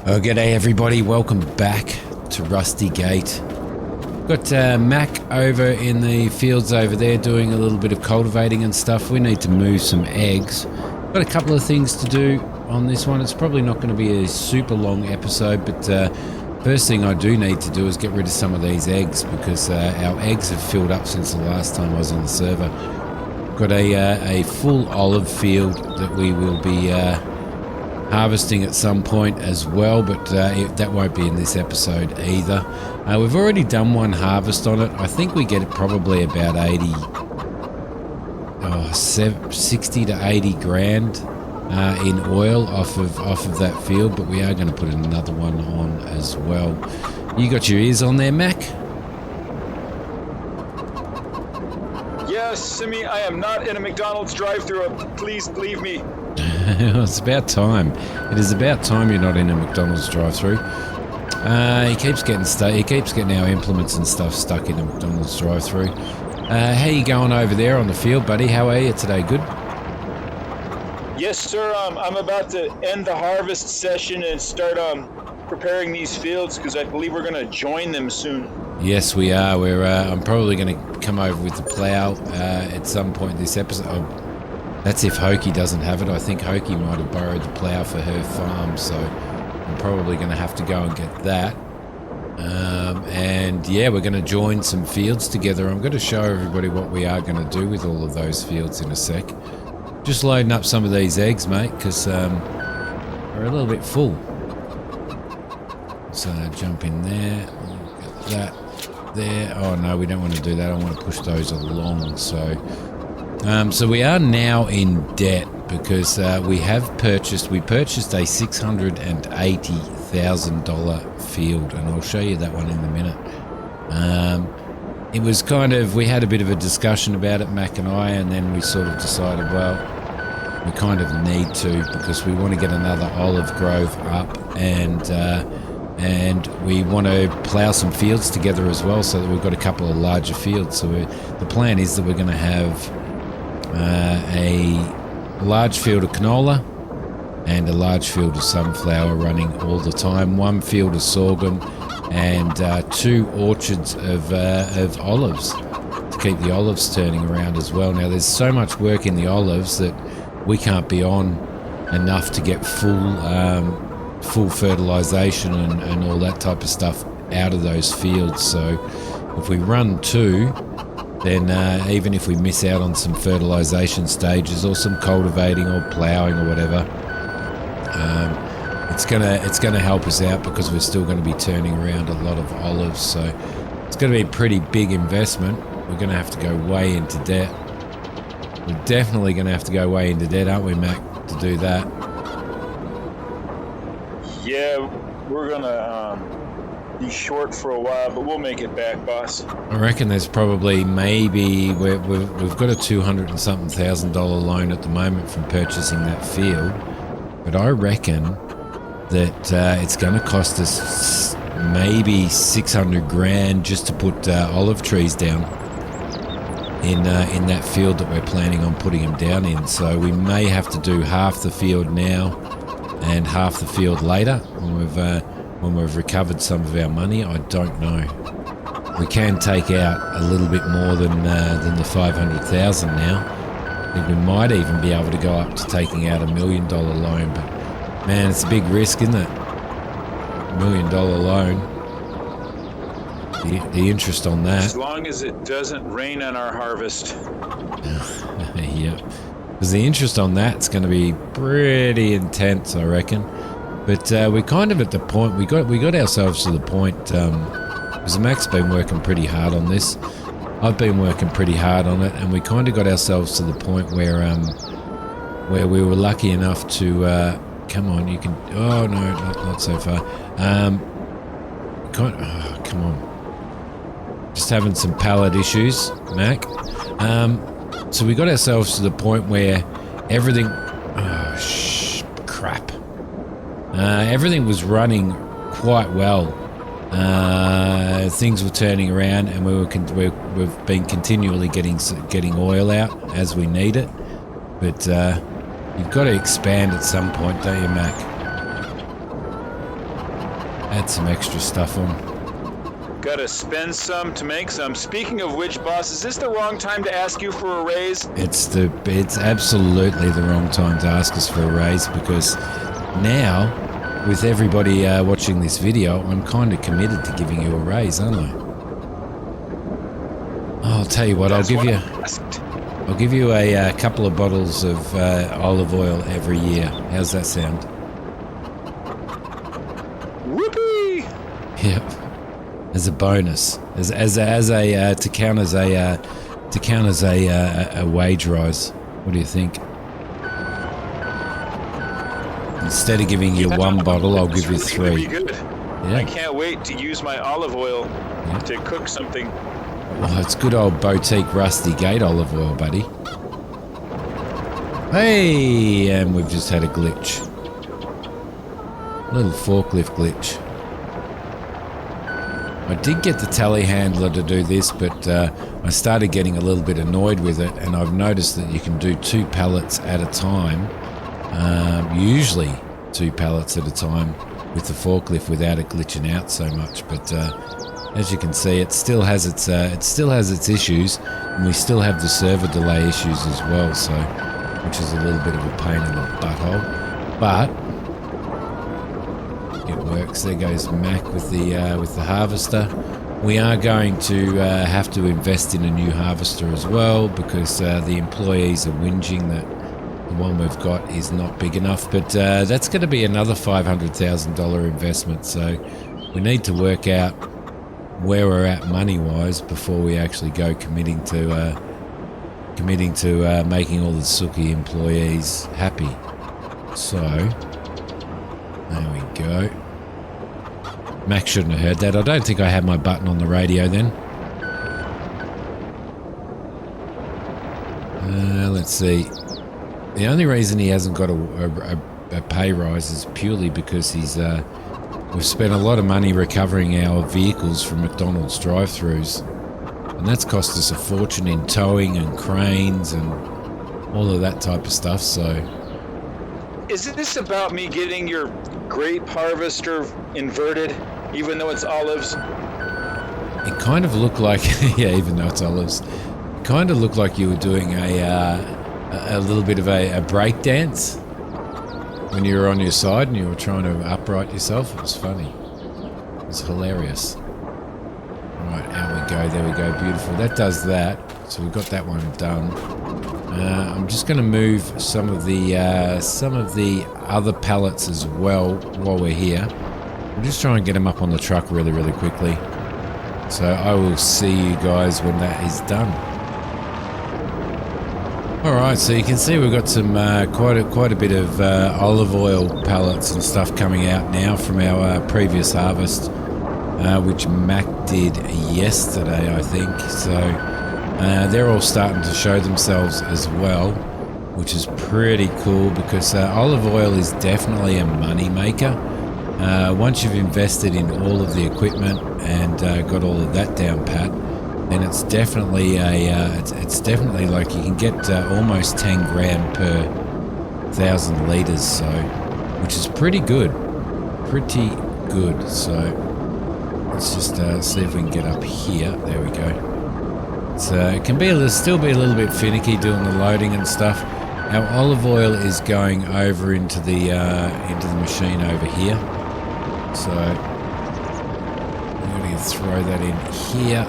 Oh, g'day everybody, welcome back to Rusty Gate. Got Mac over in the fields over there doing a little bit of cultivating and stuff. We need to move some eggs. Got a couple of things to do on this one. It's probably not going to be a super long episode, but first thing I do need to do is get rid of some of these eggs because our eggs have filled up since the last time I was on the server. Got a full olive field that we will be harvesting at some point as well, but that won't be in this episode either. We've already done one harvest on it. I think we get probably about 60 to 80 grand in oil off of that field, but we are going to put another one on as well. You got your ears on there, Mac? Yes, Simi, I am not in a McDonald's drive-thru. Please believe me. It's about time. It is about time you're not in a McDonald's drive-thru. He keeps getting our implements and stuff stuck in a McDonald's drive-thru. How you going over there on the field, buddy? How are you today? Good? Yes, sir. I'm about to end the harvest session and start preparing these fields because I believe we're going to join them soon. Yes, we are. I'm probably going to come over with the plow at some point this episode. That's if Hokey doesn't have it. I think Hokey might have borrowed the plow for her farm, so I'm probably going to have to go and get that. And yeah, we're going to join some fields together. I'm going to show everybody what we are going to do with all of those fields in a sec. Just loading up some of these eggs, mate, because we're a little bit full. So jump in there, get that there. Oh no, we don't want to do that. I want to push those along. So we are now in debt because we purchased a $680,000 field, and I'll show you that one in a minute. It was we had a bit of a discussion about it, Mac and I, and then we sort of decided, well, we kind of need to because we want to get another olive grove up, and we want to plough some fields together as well, so that we've got a couple of larger fields. So the plan is that we're going to have a large field of canola and a large field of sunflower running all the time, one field of sorghum, and 2 orchards of olives to keep the olives turning around as well. Now there's so much work in the olives that we can't be on enough to get full fertilization and all that type of stuff out of those fields. So if we run 2, then even if we miss out on some fertilization stages or some cultivating or ploughing or whatever, it's gonna help us out because we're still going to be turning around a lot of olives. So it's going to be a pretty big investment. We're going to have to go way into debt. We're definitely going to have to go way into debt, aren't we, Mac, to do that? Yeah, we're going to be short for a while, but we'll make it back, boss. I reckon there's probably we've got a $200 and something thousand loan at the moment from purchasing that field, but I reckon that it's going to cost us maybe 600 grand just to put olive trees down in that field that we're planning on putting them down in. So we may have to do half the field now and half the field later when we've recovered some of our money. I don't know. We can take out a little bit more than the 500,000 now. I think we might even be able to go up to taking out $1 million loan, but man, it's a big risk, isn't it? $1 million loan. The interest on that. As long as it doesn't rain on our harvest. Yeah, because the interest on that's going to be pretty intense, I reckon. But we're kind of at the point, we got ourselves to the point, because Mac's been working pretty hard on this. I've been working pretty hard on it, and we kind of got ourselves to the point where we were lucky enough to, come on, you can, oh no, not so far. Come on. Just having some pallet issues, Mac. So we got ourselves to the point where everything, crap. Everything was running quite well. Things were turning around, and we've been continually getting oil out as we need it. But you've got to expand at some point, don't you, Mac? Add some extra stuff on. Gotta spend some to make some. Speaking of which, boss, is this the wrong time to ask you for a raise? It's absolutely the wrong time to ask us for a raise, because now, with everybody watching this video, I'm kind of committed to giving you a raise, aren't I? I'll tell you what, I'll give you a couple of bottles of olive oil every year. How's that sound? Whoopee! Yep. As a bonus, to count as a wage rise. What do you think? Instead of giving you one bottle, I'll give you three. Good. Yeah. I can't wait to use my olive oil to cook something. Oh, it's good old boutique Rusty Gate olive oil, buddy. Hey, and we've just had a glitch. Little forklift glitch. I did get the telehandler to do this, but I started getting a little bit annoyed with it, and I've noticed that you can do 2 pallets at a time. Usually 2 pallets at a time with the forklift without it glitching out so much. But as you can see, it still has its issues, and we still have the server delay issues as well. So, which is a little bit of a pain in the butthole, but it works. There goes Mac with the harvester. We are going to have to invest in a new harvester as well, because the employees are whinging that the one we've got is not big enough. But that's going to be another $500,000 investment. So we need to work out where we're at money-wise before we actually go committing to making all the Suki employees happy. So there we go. Max shouldn't have heard that. I don't think I had my button on the radio then. Let's see. The only reason he hasn't got a pay rise is purely because we've spent a lot of money recovering our vehicles from McDonald's drive-thrus, and that's cost us a fortune in towing and cranes and all of that type of stuff. So, is this about me getting your grape harvester inverted, even though it's olives? It kind of looked like, yeah, even though it's olives, it kind of looked like you were doing a little bit of a break dance when you were on your side and you were trying to upright yourself. It was funny. It was hilarious. Right, out we go. There we go. Beautiful. That does that. So we've got that one done. I'm just going to move some of the other pallets as well while we're here. We'll just try and get them up on the truck really, really quickly. So I will see you guys when that is done. All right, so you can see we've got some quite a bit of olive oil pallets and stuff coming out now from our previous harvest, which Mac did yesterday, I think. So they're all starting to show themselves as well, which is pretty cool, because olive oil is definitely a money maker. Once you've invested in all of the equipment and got all of that down pat, then it's definitely it's definitely like you can get almost 10 grand per 1,000 litres, so which is pretty good. So let's just see if we can get up here. There we go. So it can still be a little bit finicky doing the loading and stuff. Our olive oil is going over into the machine over here. So I'm going to throw that in here.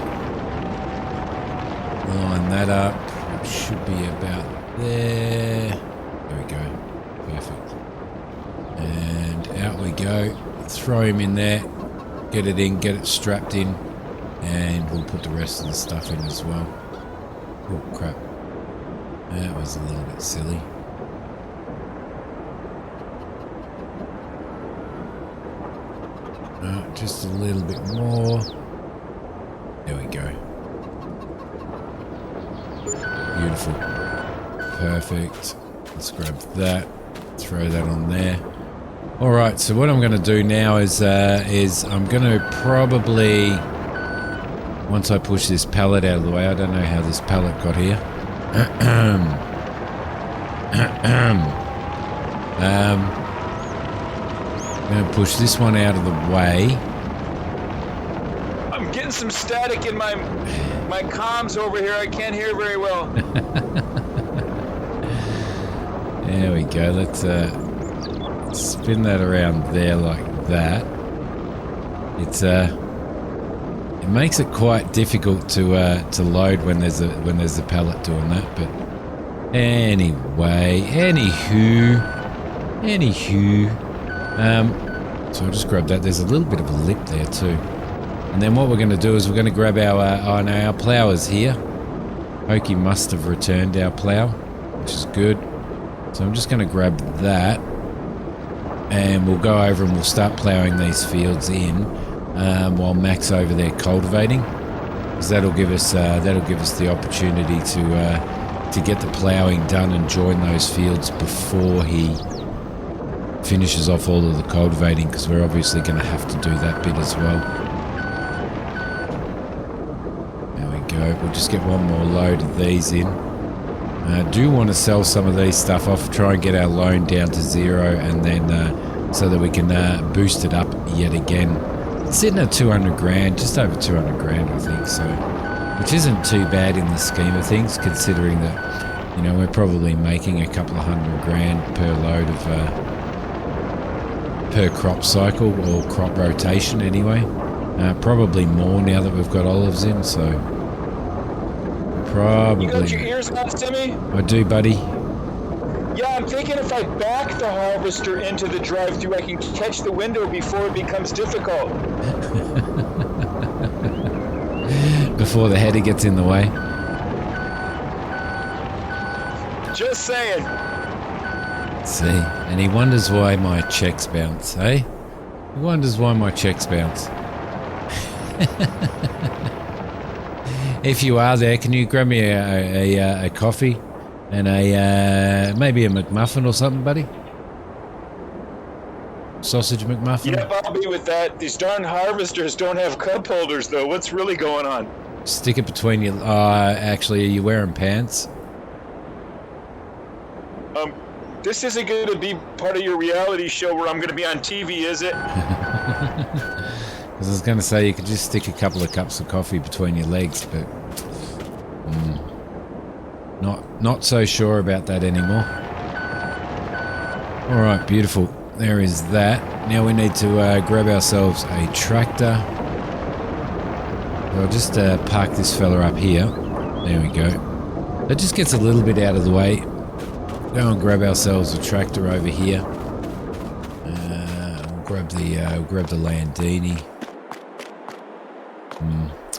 Line that up. It should be about there. There we go. Perfect. And out we go. Throw him in there. Get it in. Get it strapped in. And we'll put the rest of the stuff in as well. Oh, crap. That was a little bit silly. Just a little bit more. There we go. Beautiful. Perfect. Let's grab that. Throw that on there. Alright, so what I'm going to do now is I'm going to probably, once I push this pallet out of the way, I don't know how this pallet got here. Going to push this one out of the way. I'm getting some static in my comms over here. I can't hear very well. There we go. Let's spin that around there like that. It makes it quite difficult to load when there's a pallet doing that. But anyway, anywho. So I'll just grab that. There's a little bit of a lip there too. And then what we're going to do is we're going to grab our plough is here. Okie must have returned our plough, which is good. So I'm just going to grab that, and we'll go over and we'll start ploughing these fields in while Mac's over there cultivating, because that'll give us the opportunity to get the ploughing done and join those fields before he finishes off all of the cultivating, because we're obviously going to have to do that bit as well. There we go. We'll just get one more load of these in. I do want to sell some of these stuff off, try and get our loan down to 0, and then so that we can boost it up yet again. It's sitting at 200 grand, just over 200 grand I think, so which isn't too bad in the scheme of things, considering that, you know, we're probably making a couple of $100 grand per load of per crop cycle or crop rotation anyway. Probably more now that we've got olives in, so probably. You got your ears on, Timmy? I do, buddy. Yeah, I'm thinking if I back the harvester into the drive-thru, I can catch the window before it becomes difficult. Before the header gets in the way. Just saying. See, and he wonders why my checks bounce, eh? He wonders why my checks bounce. If you are there, can you grab me a coffee and maybe a McMuffin or something, buddy? Sausage McMuffin? Yeah, I'll be with that. These darn harvesters don't have cup holders, though. What's really going on? Stick it between your... actually, are you wearing pants? This isn't going to be part of your reality show where I'm going to be on TV, is it? Because I was going to say you could just stick a couple of cups of coffee between your legs, but not so sure about that anymore. All right, beautiful. There is that. Now we need to grab ourselves a tractor. I'll just park this fella up here. There we go. That just gets a little bit out of the way. Go and grab ourselves a tractor over here. We'll grab the Landini.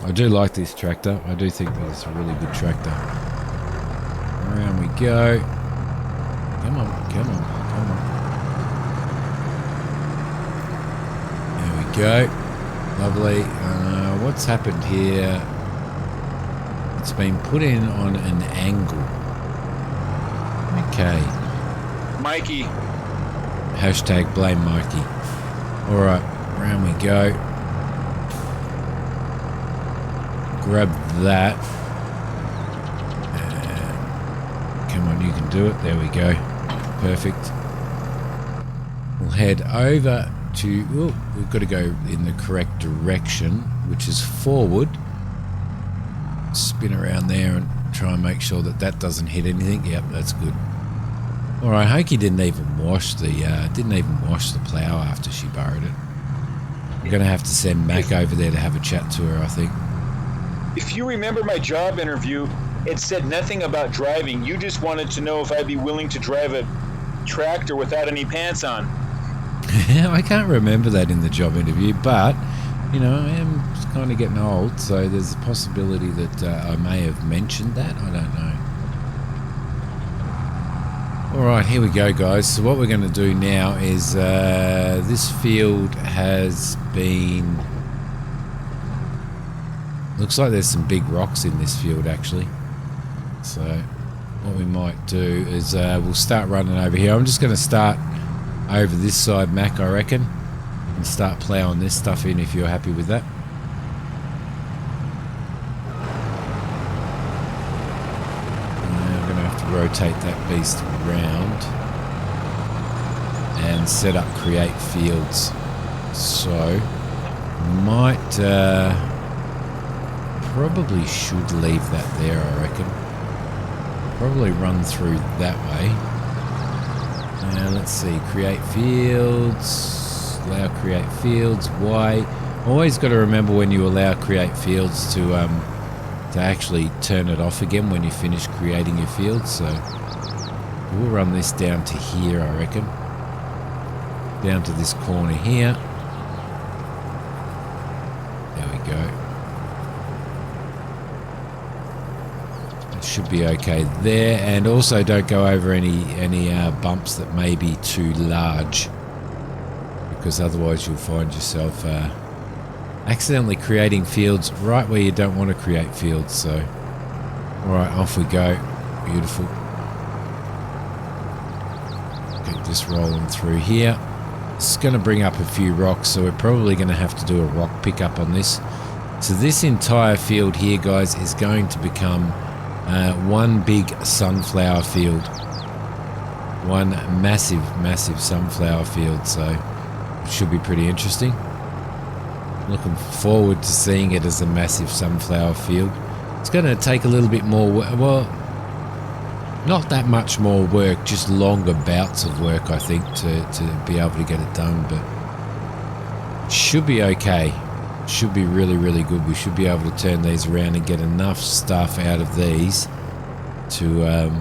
I do like this tractor. I do think that it's a really good tractor. Around we go. Come on. There we go. Lovely. What's happened here? It's been put in on an angle. Okay. Mikey. Hashtag blame Mikey. Alright, around we go. Grab that. Come on, you can do it. There we go. Perfect. We'll head over to... Oh, we've got to go in the correct direction, which is forward. Spin around there and try and make sure that that doesn't hit anything. Yep, that's good. All right, Hokie didn't even wash the plough after she borrowed it. I'm gonna have to send Mac over there to have a chat to her, I think. If you remember my job interview, it said nothing about driving. You just wanted to know if I'd be willing to drive a tractor without any pants on. I can't remember that in the job interview, but you know, I am kind of getting old, so there's a possibility that I may have mentioned that. I don't know. Alright, here we go, guys. So what we're going to do now is this field has been... Looks like there's some big rocks in this field, actually. So what we might do is we'll start running over here. I'm just going to start over this side, Mac, I reckon, and start ploughing this stuff in if you're happy with that. Rotate that beast around, and set up create fields. So might probably should leave that there, I reckon. Probably run through that way. Let's see, create fields, allow create fields, Y. Always got to remember when you allow create fields to actually turn it off again when you finish creating your fields. So we'll run this down to here, I reckon. Down to this corner here. There we go. That should be okay there. And also don't go over any bumps that may be too large, because otherwise you'll find yourself accidentally creating fields right where you don't want to create fields. So alright, off we go. Beautiful. Keep this rolling through here. It's going to bring up a few rocks, so we're probably going to have to do a rock pickup on this. So this entire field here, guys, is going to become one big sunflower field. One massive sunflower field. So it should be pretty interesting. Looking forward to seeing it as a massive sunflower field. It's going to take a little bit more work. Well, not that much more work, just longer bouts of work, I think, to be able to get it done. But it should be okay. Should be really good. We should be able to turn these around and get enough stuff out of these to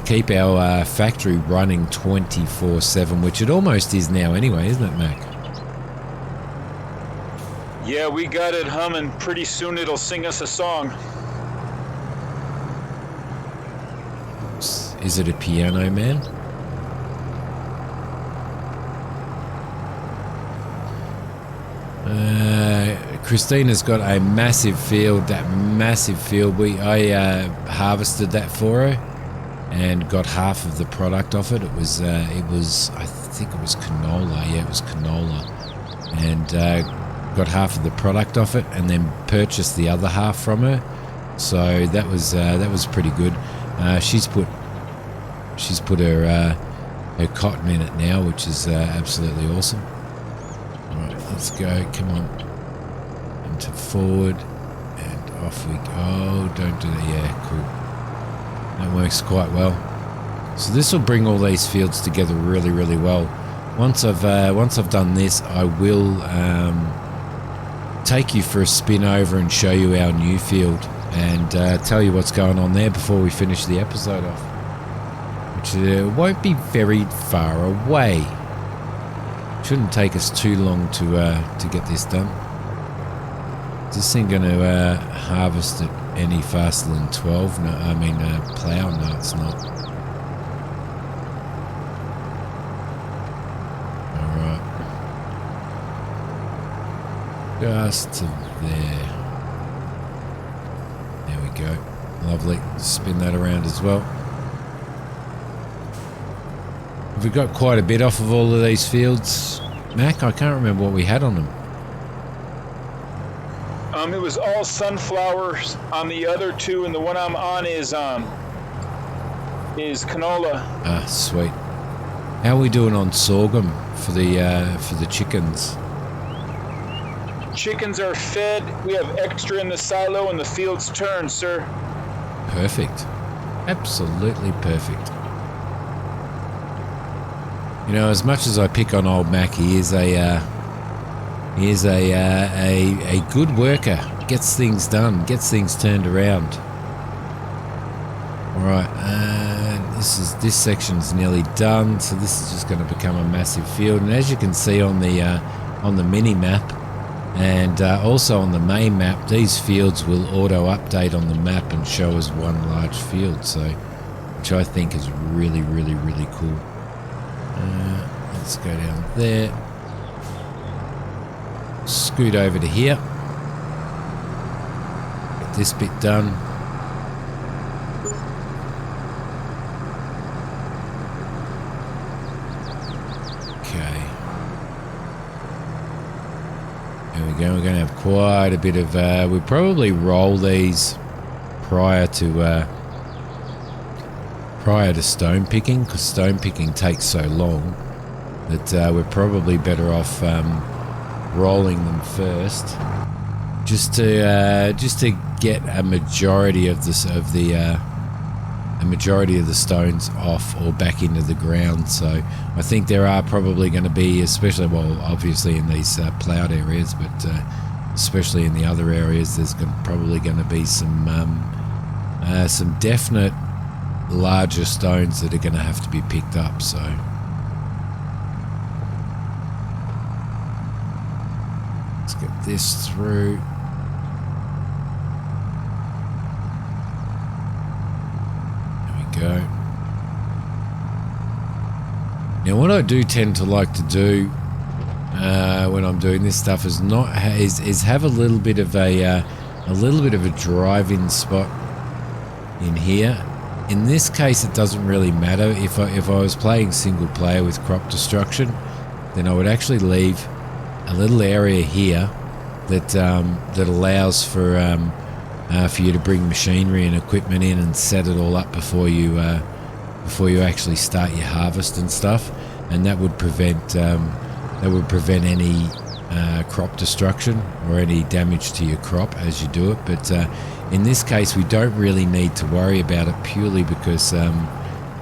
keep our factory running 24/7, which it almost is now anyway, isn't it, Mac? Yeah, we got it humming. Pretty soon it'll sing us a song. Is it a piano, man? Christina's got a massive field. That massive field, I harvested that for her and got half of the product off it. It was I think it was canola. Yeah, it was canola, and got half of the product off it, and then purchased the other half from her. So that was pretty good. She's put her cotton in it now, which is absolutely awesome. All right, let's go. Come on. Into forward, and off we go. Oh, don't do that. Yeah, cool. That works quite well. So this will bring all these fields together really well. Once I've done this, I will take you for a spin over and show you our new field and tell you what's going on there before we finish the episode off, which won't be very far away. Shouldn't take us too long to get this done. Is this thing going to harvest it any faster than 12? No, I mean plow? No, it's not. Alright. Just to there. There we go. Lovely. Spin that around as well. We've got quite a bit off of all of these fields. Mac, I can't remember what we had on them. It was all sunflowers on the other two, and the one I'm on is canola. Ah, sweet. How are we doing on sorghum for the chickens? Chickens are fed. We have extra in the silo, and the field's turned, sir. Perfect. Absolutely perfect. You know, as much as I pick on old Mac, he is a good worker. Gets things done. Gets things turned around. All right, this section's nearly done. So this is just going to become a massive field. And as you can see on the mini map, and also on the main map, these fields will auto update on the map and show us one large field. So, which I think is really cool. Let's go down there. Scoot over to here. Get this bit done. Okay. There we go. We're going to have quite a bit of... we'll probably roll these prior to prior to stone picking, because stone picking takes so long that we're probably better off rolling them first, just to get a majority of this a majority of the stones off or back into the ground. So I think there are probably going to be, especially, well, obviously in these ploughed areas, but especially in the other areas, there's probably going to be some definite larger stones that are going to have to be picked up. So let's get this through. Go. Now, what I do tend to like to do when I'm doing this stuff is is have a little bit of a drive-in spot in here. In this case, it doesn't really matter. If I was playing single player with crop destruction, then I would actually leave a little area here that that allows for you to bring machinery and equipment in and set it all up before you actually start your harvest and stuff, and that would prevent any crop destruction or any damage to your crop as you do it. But in this case, we don't really need to worry about it, purely because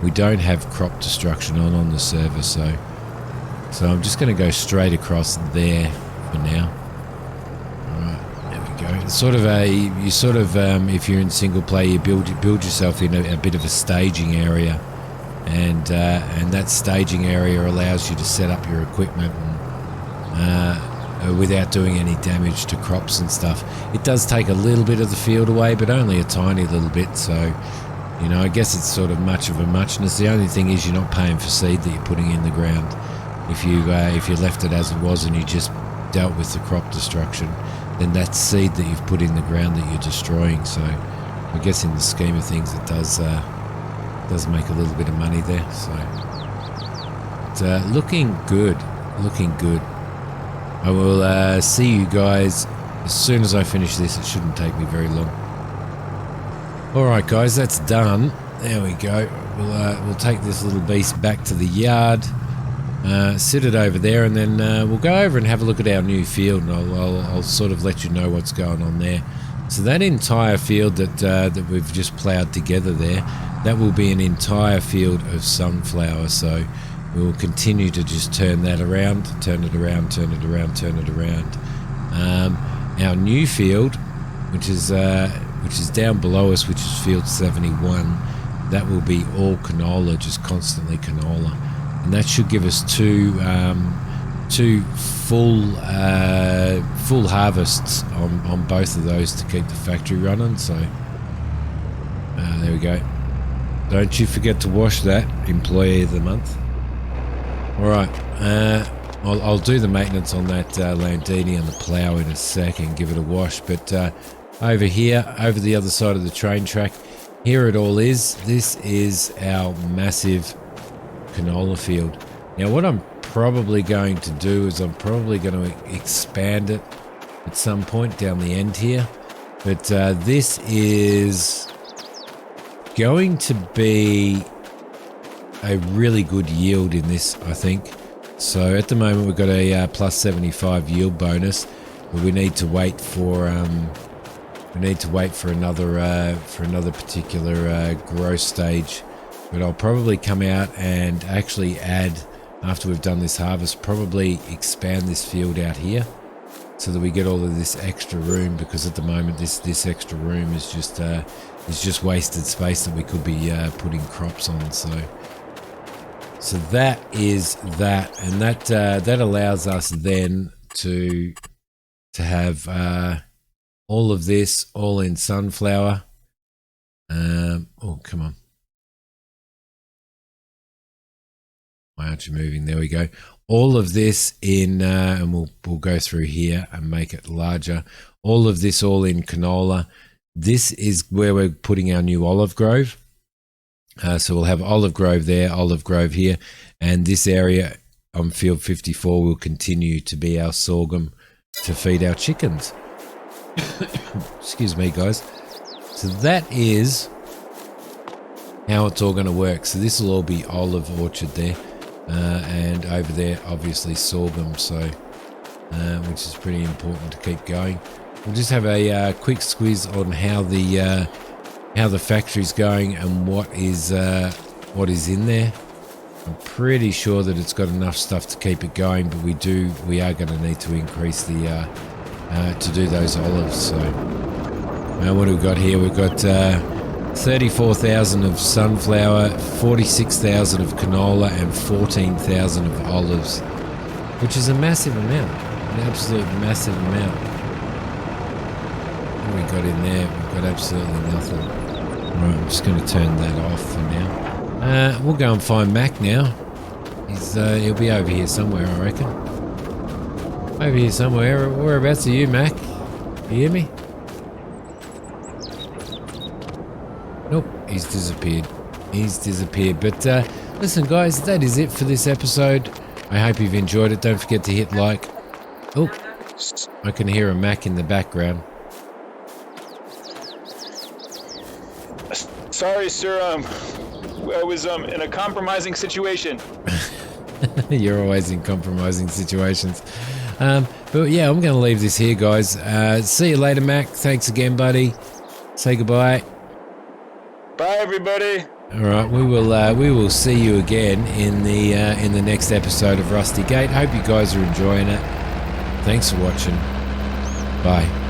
we don't have crop destruction on the server. So I'm just going to go straight across there for now. It's sort of if you're in single player, you build yourself in a bit of a staging area, and that staging area allows you to set up your equipment and, without doing any damage to crops and stuff. It does take a little bit of the field away, but only a tiny little bit. So, you know, I guess it's sort of much of a muchness. The only thing is you're not paying for seed that you're putting in the ground. If you left it as it was and you just dealt with the crop destruction, then that's seed that you've put in the ground that you're destroying. So I guess in the scheme of things, it does make a little bit of money there. So it's looking good. I will see you guys as soon as I finish this. It shouldn't take me very long. All right, guys, that's done. There we go. We'll take this little beast back to the yard. Sit it over there, and then we'll go over and have a look at our new field, and I'll sort of let you know what's going on there. So that entire field that we've just ploughed together there, that will be an entire field of sunflower. So we will continue to just turn that around, turn it around. Our new field, which is down below us, which is field 71, that will be all canola, just constantly canola. And that should give us two full harvests on both of those to keep the factory running. So there we go. Don't you forget to wash that, employee of the month. All right, I'll do the maintenance on that Landini and the plough in a sec and give it a wash. But over here, over the other side of the train track, here it all is. This is our massive canola field. Now what I'm probably going to do is I'm probably going to expand it at some point down the end here, but this is going to be a really good yield in this, I think. So at the moment we've got a plus 75 yield bonus, but we need to wait for another particular growth stage. But I'll probably come out and actually add, after we've done this harvest, probably expand this field out here so that we get all of this extra room, because at the moment this extra room is just wasted space that we could be putting crops on. So that is that, and that allows us then to have all of this all in sunflower. Oh, come on. Why aren't you moving? There we go. All of this in, and we'll go through here and make it larger. All of this all in canola. This is where we're putting our new olive grove. So we'll have olive grove there, olive grove here, and this area on field 54 will continue to be our sorghum to feed our chickens. Excuse me, guys. So that is how it's all going to work. So this will all be olive orchard there, and over there obviously sorghum, so which is pretty important to keep going. We'll just have a quick squiz on how the factory's going and what is in there. I'm pretty sure that it's got enough stuff to keep it going, but we are going to need to increase the to do those olives. So what have we got here? We've got 34,000 of sunflower, 46,000 of canola, and 14,000 of olives, which is a massive amount, an absolute massive amount. What have we got in there? We've got absolutely nothing. Right, I'm just going to turn that off for now. We'll go and find Mac now. He'll be over here somewhere, I reckon. Over here somewhere. Whereabouts are you, Mac? You hear me? Nope, he's disappeared. But listen, guys, that is it for this episode. I hope you've enjoyed it. Don't forget to hit like. Oh, I can hear a Mac in the background. Sorry, sir. I was in a compromising situation. You're always in compromising situations. But yeah, I'm going to leave this here, guys. See you later, Mac. Thanks again, buddy. Say goodbye. Bye, everybody. All right, we will see you again in the next episode of Rusty Gate. Hope you guys are enjoying it. Thanks for watching. Bye.